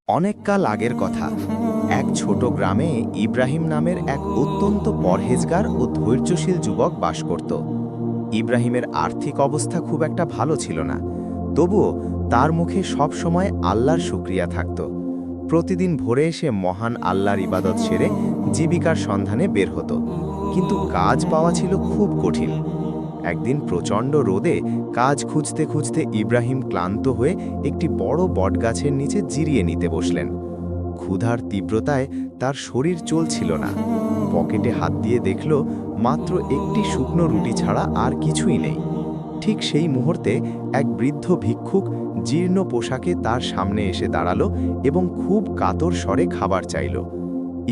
অনেক কাল আগের কথা। এক ছোট গ্রামে ইব্রাহিম নামের এক অত্যন্ত পরহেজগার ও ধৈর্যশীল যুবক বাস করত। ইব্রাহিমের আর্থিক অবস্থা খুব একটা ভালো ছিল না, তবুও তার মুখে সব সময় আল্লাহর শুকরিয়া থাকত। প্রতিদিন ভোরে এসে মহান আল্লাহর ইবাদত সেরে জীবিকার সন্ধানে বের হতো, কিন্তু কাজ পাওয়া ছিল খুব কঠিন। একদিন প্রচণ্ড রোদে কাজ খুঁজতে খুঁজতে ইব্রাহিম ক্লান্ত হয়ে একটি বড় বটগাছের নিচে জিরিয়ে নিতে বসলেন। ক্ষুধার তীব্রতায় তার শরীর চলছিল না। পকেটে হাত দিয়ে দেখল মাত্র একটি শুকনো রুটি ছাড়া আর কিছুই নেই। ঠিক সেই মুহূর্তে এক বৃদ্ধ ভিক্ষুক জীর্ণ পোশাকে তার সামনে এসে দাঁড়ালো এবং খুব কাতর স্বরে খাবার চাইল।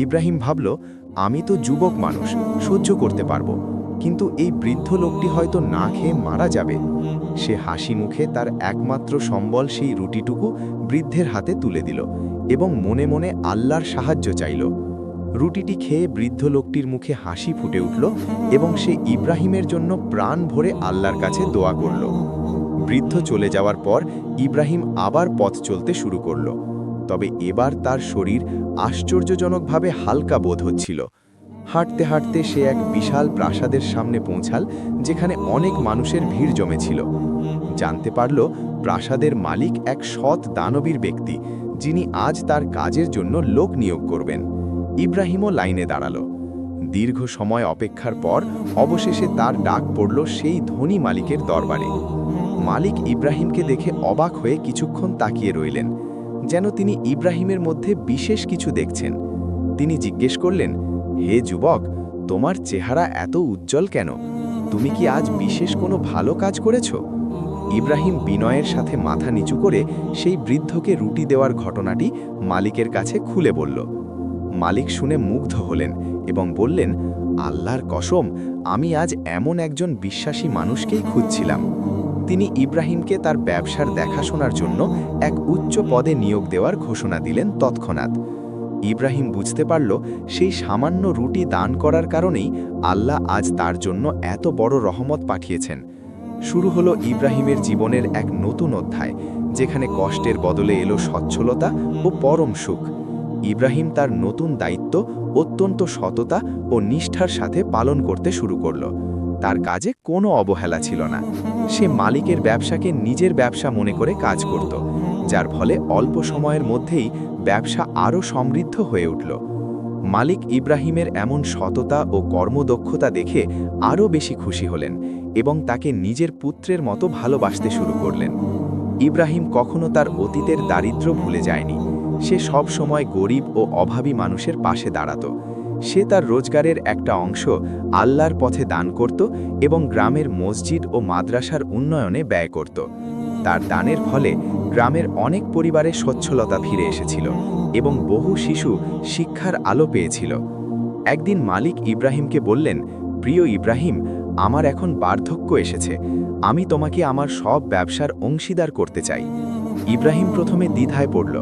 ইব্রাহিম ভাবল, আমি তো যুবক মানুষ, সহ্য করতে পারবো, কিন্তু এই বৃদ্ধ লোকটি হয়তো না খেয়ে মারা যাবে। সে হাসি মুখে তার একমাত্র সম্বল সেই রুটিটুকু বৃদ্ধের হাতে তুলে দিল এবং মনে মনে আল্লাহর সাহায্য চাইল। রুটিটি খেয়ে বৃদ্ধ লোকটির মুখে হাসি ফুটে উঠল এবং সে ইব্রাহিমের জন্য প্রাণ ভরে আল্লাহর কাছে দোয়া করল। বৃদ্ধ চলে যাওয়ার পর ইব্রাহিম আবার পথ চলতে শুরু করল, তবে এবার তার শরীর আশ্চর্যজনকভাবে হালকা বোধ হচ্ছিল। হাঁটতে হাঁটতে সে এক বিশাল প্রাসাদের সামনে পৌঁছাল, যেখানে অনেক মানুষের ভিড় জমেছিল। জানতে পারল প্রাসাদের মালিক এক সৎ দানবীর ব্যক্তি, যিনি আজ তার কাজের জন্য লোক নিয়োগ করবেন। ইব্রাহিমও লাইনে দাঁড়ালো। দীর্ঘ সময় অপেক্ষার পর অবশেষে তার ডাক পড়ল সেই ধনী মালিকের দরবারে। মালিক ইব্রাহিমকে দেখে অবাক হয়ে কিছুক্ষণ তাকিয়ে রইলেন, যেন তিনি ইব্রাহিমের মধ্যে বিশেষ কিছু দেখছেন। তিনি জিজ্ঞেস করলেন, হে যুবক, তোমার চেহারা এত উজ্জ্বল কেন? তুমি কি আজ বিশেষ কোনো ভালো কাজ করেছ? ইব্রাহিম বিনয়ের সাথে মাথা নিচু করে সেই বৃদ্ধকে রুটি দেওয়ার ঘটনাটি মালিকের কাছে খুলে বলল। মালিক শুনে মুগ্ধ হলেন এবং বললেন, আল্লাহর কসম, আমি আজ এমন একজন বিশ্বাসী মানুষকেই খুঁজছিলাম। তিনি ইব্রাহিমকে তার ব্যবসার দেখাশোনার জন্য এক উচ্চ পদে নিয়োগ দেওয়ার ঘোষণা দিলেন তৎক্ষণাৎ। ইব্রাহিম বুঝতে পারল সেই সামান্য রুটি দান করার কারণেই আল্লাহ আজ তার জন্য এত বড় রহমত পাঠিয়েছেন। শুরু হলো ইব্রাহিমের জীবনের এক নতুন অধ্যায়, যেখানে কষ্টের বদলে এলো সচ্ছলতা ও পরম সুখ। ইব্রাহিম তার নতুন দায়িত্ব অত্যন্ত সততা ও নিষ্ঠার সাথে পালন করতে শুরু করল। তার কাজে কোনো অবহেলা ছিল না। সে মালিকের ব্যবসাকে নিজের ব্যবসা মনে করে কাজ করত, যার ফলে অল্প সময়ের মধ্যেই ব্যবসা আরও সমৃদ্ধ হয়ে উঠল। মালিক ইব্রাহিমের এমন সততা ও কর্মদক্ষতা দেখে আরও বেশি খুশি হলেন এবং তাকে নিজের পুত্রের মতো ভালোবাসতে শুরু করলেন। ইব্রাহিম কখনো তার অতীতের দারিদ্র্য ভুলে যায়নি। সে সব সময় গরিব ও অভাবী মানুষের পাশে দাঁড়াত। সে তার রোজগারের একটা অংশ আল্লাহর পথে দান করত এবং গ্রামের মসজিদ ও মাদ্রাসার উন্নয়নে ব্যয় করত। তার দানের ফলে গ্রামের অনেক পরিবারে সচ্ছলতা ফিরে এসেছিল এবং বহু শিশু শিক্ষার আলো পেয়েছিল। একদিন মালিক ইব্রাহিমকে বললেন, প্রিয় ইব্রাহিম, আমার এখন বার্ধক্য এসেছে, আমি তোমাকে আমার সব ব্যবসার অংশীদার করতে চাই। ইব্রাহিম প্রথমে দ্বিধায় পড়ল,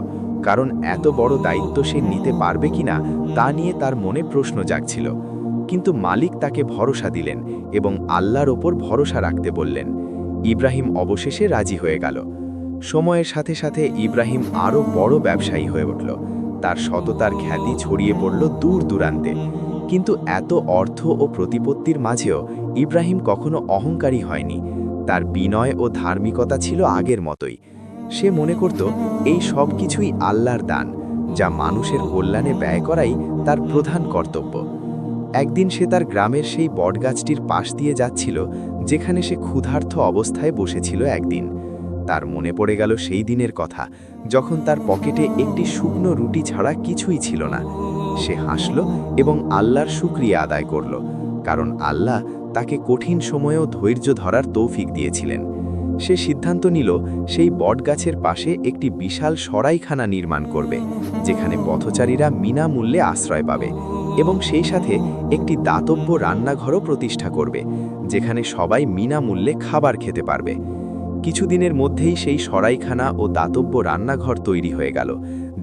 কারণ এত বড় দায়িত্ব সে নিতে পারবে কিনা তা নিয়ে তার মনে প্রশ্ন জাগছিল। কিন্তু মালিক তাকে ভরসা দিলেন এবং আল্লাহর ওপর ভরসা রাখতে বললেন। ইব্রাহিম অবশেষে রাজি হয়ে গেল। সময়ের সাথে সাথে ইব্রাহিম আরও বড় ব্যবসায়ী হয়ে উঠল। তার সততার খ্যাতি ছড়িয়ে পড়ল দূর দূরান্তে। কিন্তু এত অর্থ ও প্রতিপত্তির মাঝেও ইব্রাহিম কখনো অহংকারী হয়নি। তার বিনয় ও ধার্মিকতা ছিল আগের মতোই। সে মনে করত এই সব কিছুই আল্লাহর দান, যা মানুষের কল্যাণে ব্যয় করাই তার প্রধান কর্তব্য। একদিন সে তার গ্রামের সেই বটগাছটির পাশ দিয়ে যাচ্ছিল, যেখানে সে ক্ষুধার্ত অবস্থায় বসেছিল। একদিন তার মনে পড়ে গেল সেই দিনের কথা, যখন তার পকেটে একটি শুকনো রুটি ছাড়া কিছুই ছিল না। সে হাসল এবং আল্লাহর শুকরিয়া আদায় করল, কারণ আল্লাহ তাকে কঠিন সময়েও ধৈর্য ধরার তৌফিক দিয়েছিলেন। সে সিদ্ধান্ত নিল সেই বটগাছের পাশে একটি বিশাল সরাইখানা নির্মাণ করবে, যেখানে পথচারীরা বিনামূল্যে আশ্রয় পাবে, এবং সেই সাথে একটি দাতব্য রান্নাঘরও প্রতিষ্ঠা করবে, যেখানে সবাই বিনামূল্যে খাবার খেতে পারবে। কিছুদিনের মধ্যেই সেই সরাইখানা ও দাতব্য রান্নাঘর তৈরি হয়ে গেল,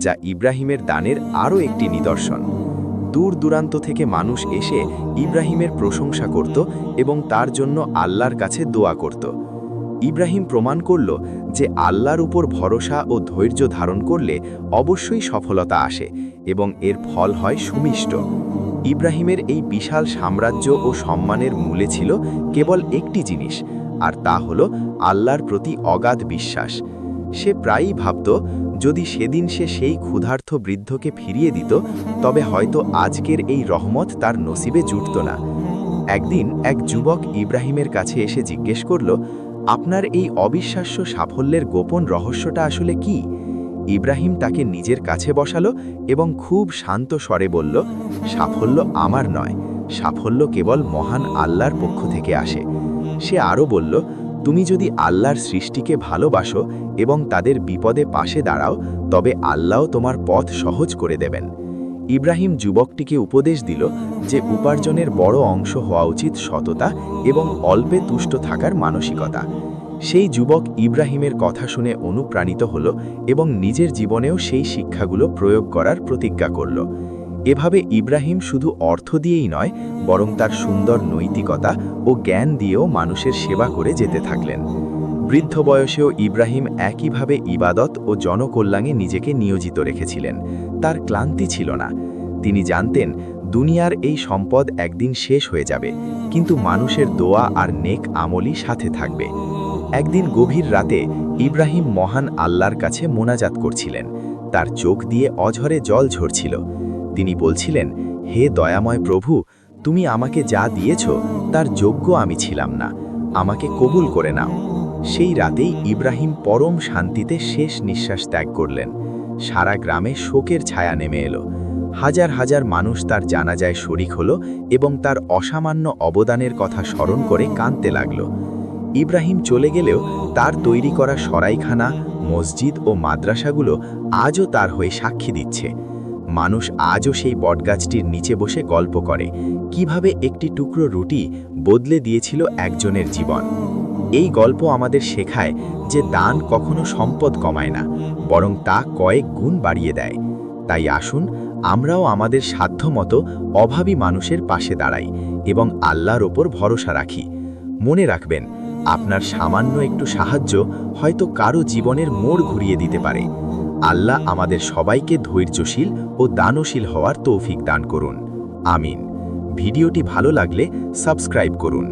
যা ইব্রাহিমের দানের আরও একটি নিদর্শন। দূর দূরান্ত থেকে মানুষ এসে ইব্রাহিমের প্রশংসা করত এবং তার জন্য আল্লাহর কাছে দোয়া করত। ইব্রাহিম প্রমাণ করল যে আল্লাহর উপর ভরসা ও ধৈর্য ধারণ করলে অবশ্যই সফলতা আসে এবং এর ফল হয় সুমিষ্ট। ইব্রাহিমের এই বিশাল সাম্রাজ্য ও সম্মানের মূলে ছিল কেবল একটি জিনিস, আর তা হল আল্লাহর প্রতি অগাধ বিশ্বাস। সে প্রায়ই ভাবত, যদি সেদিন সে সেই ক্ষুধার্ত বৃদ্ধকে ফিরিয়ে দিত, তবে হয়তো আজকের এই রহমত তার নসিবে জুটত না। একদিন এক যুবক ইব্রাহিমের কাছে এসে জিজ্ঞেস করল, আপনার এই অবিশ্বাস্য সাফল্যের গোপন রহস্যটা আসলে কি? ইব্রাহিম তাকে নিজের কাছে বসালো এবং খুব শান্ত স্বরে বলল, সাফল্য আমার নয়, সাফল্য কেবল মহান আল্লাহর পক্ষ থেকে আসে। সে আরও বলল, তুমি যদি আল্লাহর সৃষ্টিকে ভালোবাসো এবং তাদের বিপদে পাশে দাঁড়াও, তবে আল্লাহও তোমার পথ সহজ করে দেবেন। ইব্রাহিম যুবকটিকে উপদেশ দিল যে উপার্জনের বড় অংশ হওয়া উচিত সততা এবং অল্পে তুষ্ট থাকার মানসিকতা। সেই যুবক ইব্রাহিমের কথা শুনে অনুপ্রাণিত হল এবং নিজের জীবনেও সেই শিক্ষাগুলো প্রয়োগ করার প্রতিজ্ঞা করল। এভাবে ইব্রাহিম শুধু অর্থ দিয়েই নয়, বরং তার সুন্দর নৈতিকতা ও জ্ঞান দিয়েও মানুষের সেবা করে যেতে থাকলেন। বৃদ্ধ বয়সেও ইব্রাহিম একইভাবে ইবাদত ও জনকল্যাণে নিজেকে নিয়োজিত রেখেছিলেন। তার ক্লান্তি ছিল না। তিনি জানতেন, দুনিয়ার এই সম্পদ একদিন শেষ হয়ে যাবে, কিন্তু মানুষের দোয়া আর নেক আমলই সাথে থাকবে। একদিন গভীর রাতে ইব্রাহিম মহান আল্লাহর কাছে মোনাজাত করছিলেন। তার চোখ দিয়ে অঝরে জল ঝরছিল। তিনি বলছিলেন, হে দয়াময় প্রভু, তুমি আমাকে যা দিয়েছ তার যোগ্য আমি ছিলাম না, আমাকে কবুল করে নাও। সেই রাতেই ইব্রাহিম পরম শান্তিতে শেষ নিঃশ্বাস ত্যাগ করলেন। সারা গ্রামে শোকের ছায়া নেমে এলো। হাজার হাজার মানুষ তার জানাজায় শরিক হলো এবং তার অসামান্য অবদানের কথা স্মরণ করে কাঁদতে লাগল। ইব্রাহিম চলে গেলেও তার তৈরি করা সরাইখানা, মসজিদ ও মাদ্রাসাগুলো আজও তার হয়ে সাক্ষী দিচ্ছে। মানুষ আজও সেই বটগাছটির নিচে বসে গল্প করে, কিভাবে একটি টুকরো রুটি বদলে দিয়েছিল একজনের জীবন। এই গল্প আমাদের শেখায় যে দান কখনো সম্পদ কমায় না, বরং তা কয়েক গুণ বাড়িয়ে দেয়। তাই আসুন আমরাও আমাদের সাধ্যমতো অভাবী মানুষের পাশে দাঁড়াই এবং আল্লাহর ওপর ভরসা রাখি। মনে রাখবেন, আপনার সামান্য একটু সাহায্য হয়তো কারো জীবনের মোড় ঘুরিয়ে দিতে পারে। আল্লাহ আমাদের সবাইকে ধৈর্যশীল ও দানশীল হওয়ার তৌফিক দান করুন। আমিন। ভিডিওটি ভালো লাগলে সাবস্ক্রাইব করুন।